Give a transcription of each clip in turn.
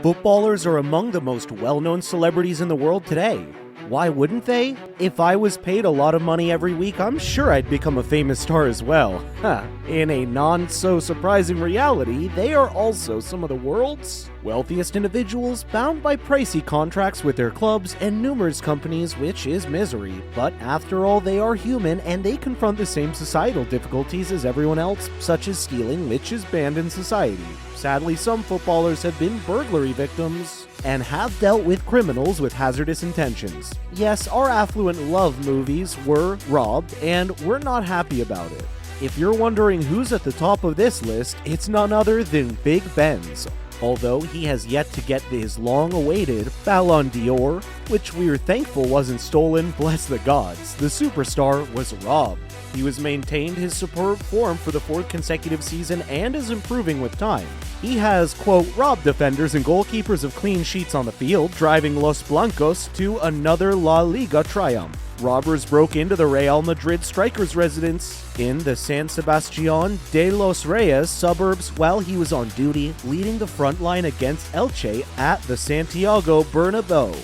Footballers are among the most well-known celebrities in the world today. Why wouldn't they? If I was paid a lot of money every week, I'm sure I'd become a famous star as well. In a non-so-surprising reality, they are also some of the world's wealthiest individuals, bound by pricey contracts with their clubs and numerous companies, which is misery. But after all, they are human and they confront the same societal difficulties as everyone else, such as stealing, which is banned in society. Sadly, some footballers have been burglary victims and have dealt with criminals with hazardous intentions. Yes, our affluent love movies were robbed, and we're not happy about it. If you're wondering who's at the top of this list, it's none other than Big Ben's. Although he has yet to get his long-awaited Ballon d'Or, which we're thankful wasn't stolen, bless the gods, the superstar was robbed. He was maintained his superb form for the fourth consecutive season and is improving with time. He has, quote, robbed defenders and goalkeepers of clean sheets on the field, driving Los Blancos to another La Liga triumph. Robbers broke into the Real Madrid striker's residence in the San Sebastián de los Reyes suburbs while he was on duty, leading the front line against Elche at the Santiago Bernabéu.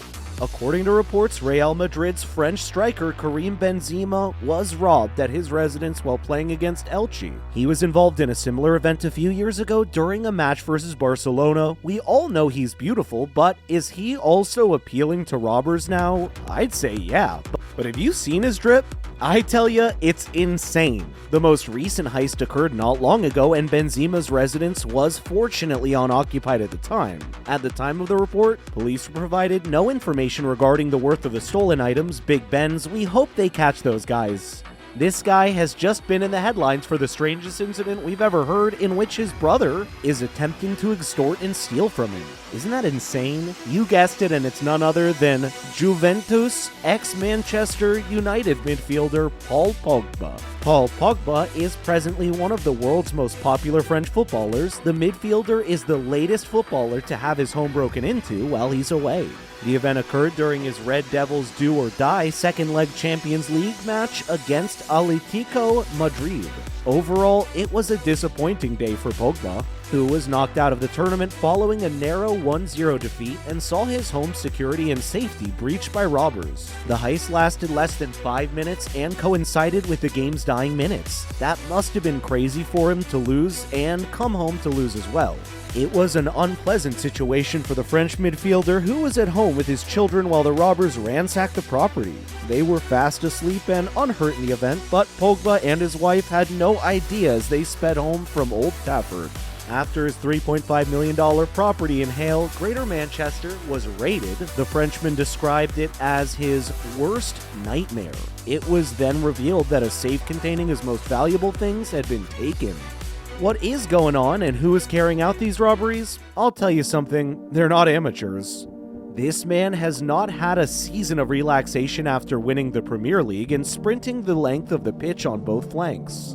According to reports, Real Madrid's French striker Karim Benzema was robbed at his residence while playing against Elche. He was involved in a similar event a few years ago during a match versus Barcelona. We all know he's beautiful, but is he also appealing to robbers now? I'd say yeah, but have you seen his drip? I tell ya, it's insane. The most recent heist occurred not long ago, and Benzema's residence was fortunately unoccupied at the time. At the time of the report, police provided no information regarding the worth of the stolen items. Big Ben's, we hope they catch those guys. This guy has just been in the headlines for the strangest incident we've ever heard, in which his brother is attempting to extort and steal from him. Isn't that insane? You guessed it, and it's none other than Juventus ex-Manchester United midfielder Paul Pogba. Paul Pogba is presently one of the world's most popular French footballers. The midfielder is the latest footballer to have his home broken into while he's away. The event occurred during his Red Devils do-or-die second-leg Champions League match against Atletico Madrid. Overall, it was a disappointing day for Pogba, who was knocked out of the tournament following a narrow 1-0 defeat and saw his home security and safety breached by robbers. The heist lasted less than 5 minutes and coincided with the game's dying minutes. That must have been crazy for him to lose and come home to lose as well. It was an unpleasant situation for the French midfielder, who was at home with his children while the robbers ransacked the property. They were fast asleep and unhurt in the event, but Pogba and his wife had no idea as they sped home from Old Trafford. After his $3.5 million property in Hale, Greater Manchester, was raided, the Frenchman described it as his worst nightmare. It was then revealed that a safe containing his most valuable things had been taken. What is going on and who is carrying out these robberies? I'll tell you something, they're not amateurs. This man has not had a season of relaxation after winning the Premier League and sprinting the length of the pitch on both flanks.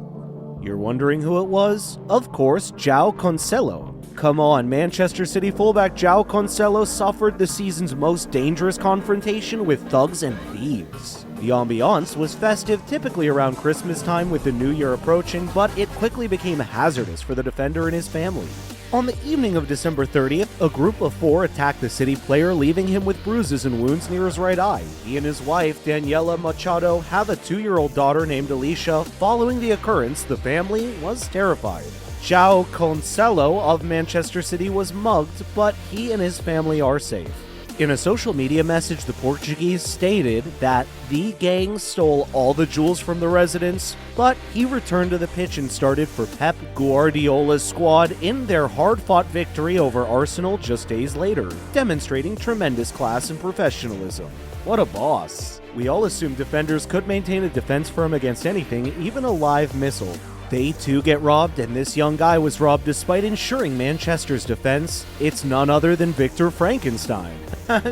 You're wondering who it was? Of course, João Cancelo. Come on, Manchester City fullback João Cancelo suffered the season's most dangerous confrontation with thugs and thieves. The ambiance was festive typically around Christmas time with the new year approaching, but it quickly became hazardous for the defender and his family. On the evening of December 30th, a group of 4 attacked the City player, leaving him with bruises and wounds near his right eye. He and his wife, Daniela Machado, have a 2-year-old daughter named Alicia. Following the occurrence, the family was terrified. João Cancelo of Manchester City was mugged, but he and his family are safe. In a social media message, the Portuguese stated that the gang stole all the jewels from the residence, but he returned to the pitch and started for Pep Guardiola's squad in their hard-fought victory over Arsenal just days later, demonstrating tremendous class and professionalism. What a boss. We all assumed defenders could maintain a defense firm against anything, even a live missile. They too get robbed, and this young guy was robbed despite ensuring Manchester's defense. It's none other than Victor Frankenstein.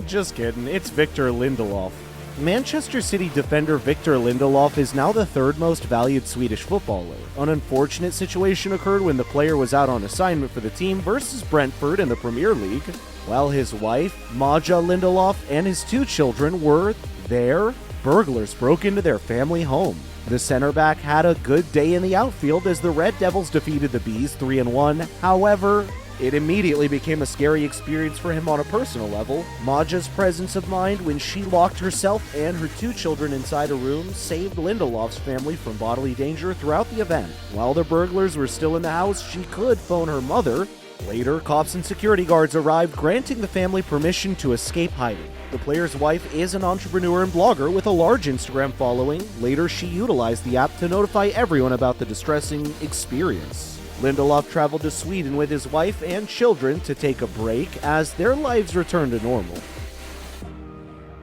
Just kidding, it's Victor Lindelof. Manchester City defender Victor Lindelof is now the 3rd most valued Swedish footballer. An unfortunate situation occurred when the player was out on assignment for the team versus Brentford in the Premier League. While his wife, Maja Lindelof, and his 2 children were there, burglars broke into their family home. The center back had a good day in the outfield as the Red Devils defeated the Bees 3-1. However, It immediately became a scary experience for him on a personal level. Maja's presence of mind when she locked herself and her 2 children inside a room saved Lindelof's family from bodily danger throughout the event. While the burglars were still in the house, she could phone her mother. Later, cops and security guards arrived, granting the family permission to escape hiding. The player's wife is an entrepreneur and blogger with a large Instagram following. Later, she utilized the app to notify everyone about the distressing experience. Lindelof traveled to Sweden with his wife and children to take a break as their lives returned to normal.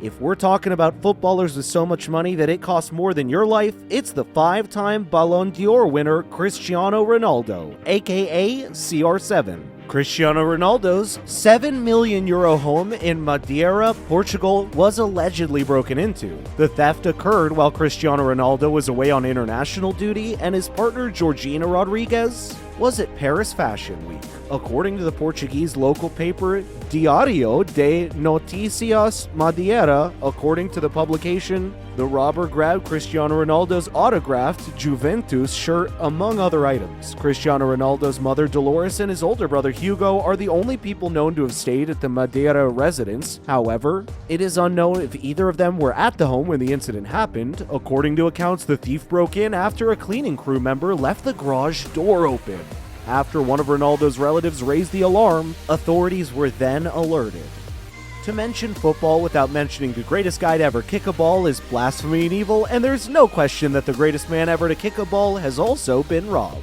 If we're talking about footballers with so much money that it costs more than your life, it's the 5-time Ballon d'Or winner Cristiano Ronaldo, aka CR7. Cristiano Ronaldo's €7 million home in Madeira, Portugal, was allegedly broken into. The theft occurred while Cristiano Ronaldo was away on international duty and his partner Georgina Rodriguez was at Paris Fashion Week. According to the Portuguese local paper Diário de Notícias Madeira, according to the publication, the robber grabbed Cristiano Ronaldo's autographed Juventus shirt among other items. Cristiano Ronaldo's mother Dolores and his older brother Hugo are the only people known to have stayed at the Madeira residence. However, it is unknown if either of them were at the home when the incident happened. According to accounts, the thief broke in after a cleaning crew member left the garage door open. After one of Ronaldo's relatives raised the alarm, authorities were then alerted. To mention football without mentioning the greatest guy to ever kick a ball is blasphemy and evil, and there's no question that the greatest man ever to kick a ball has also been robbed.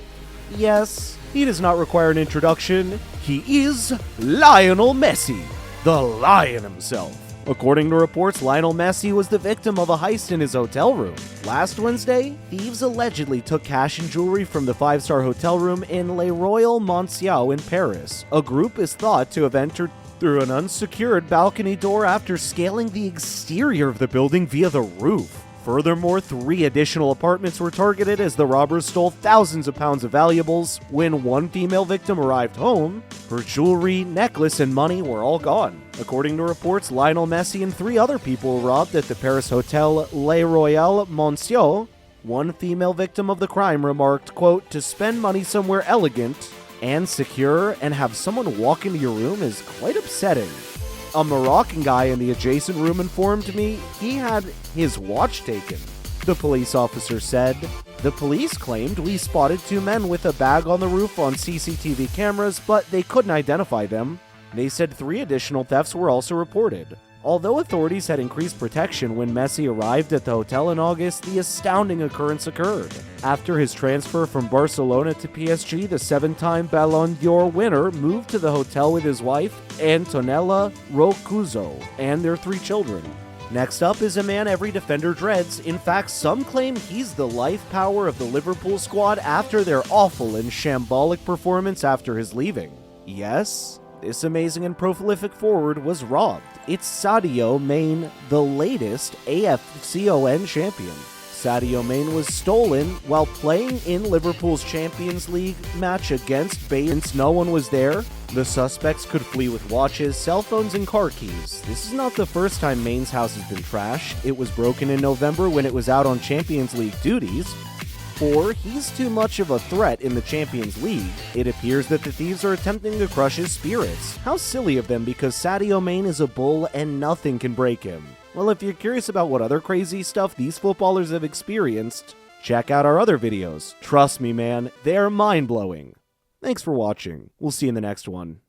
Yes, he does not require an introduction. He is Lionel Messi, the Lion himself. According to reports, Lionel Messi was the victim of a heist in his hotel room. Last Wednesday, thieves allegedly took cash and jewelry from the 5-star hotel room in Le Royal Monsignor in Paris. A group is thought to have entered through an unsecured balcony door after scaling the exterior of the building via the roof. Furthermore, 3 additional apartments were targeted as the robbers stole thousands of pounds of valuables. When one female victim arrived home, her jewelry, necklace, and money were all gone. According to reports, Lionel Messi and 3 other people were robbed at the Paris hotel Le Royal Monsieur. One female victim of the crime remarked, quote, "To spend money somewhere elegant and secure and have someone walk into your room is quite upsetting." A Moroccan guy in the adjacent room informed me he had his watch taken. The police officer said, "The police claimed we spotted 2 men with a bag on the roof on CCTV cameras, but they couldn't identify them." They said 3 additional thefts were also reported. Although authorities had increased protection when Messi arrived at the hotel in August, the astounding occurrence occurred. After his transfer from Barcelona to PSG, the 7-time Ballon d'Or winner moved to the hotel with his wife, Antonella Roccuzzo, and their 3 children. Next up is a man every defender dreads. In fact, some claim he's the life power of the Liverpool squad after their awful and shambolic performance after his leaving. Yes, this amazing and prolific forward was robbed. It's Sadio Mane, the latest AFCON champion. Sadio Mane was stolen while playing in Liverpool's Champions League match against Bayern. Since no one was there, the suspects could flee with watches, cell phones, and car keys. This is not the first time Mane's house has been trashed. It was broken in November when it was out on Champions League duties. Or he's too much of a threat in the Champions League. It appears that the thieves are attempting to crush his spirits. How silly of them, because Sadio Mane is a bull and nothing can break him. Well, if you're curious about what other crazy stuff these footballers have experienced, check out our other videos. Trust me, man, they're mind-blowing. Thanks for watching. We'll see you in the next one.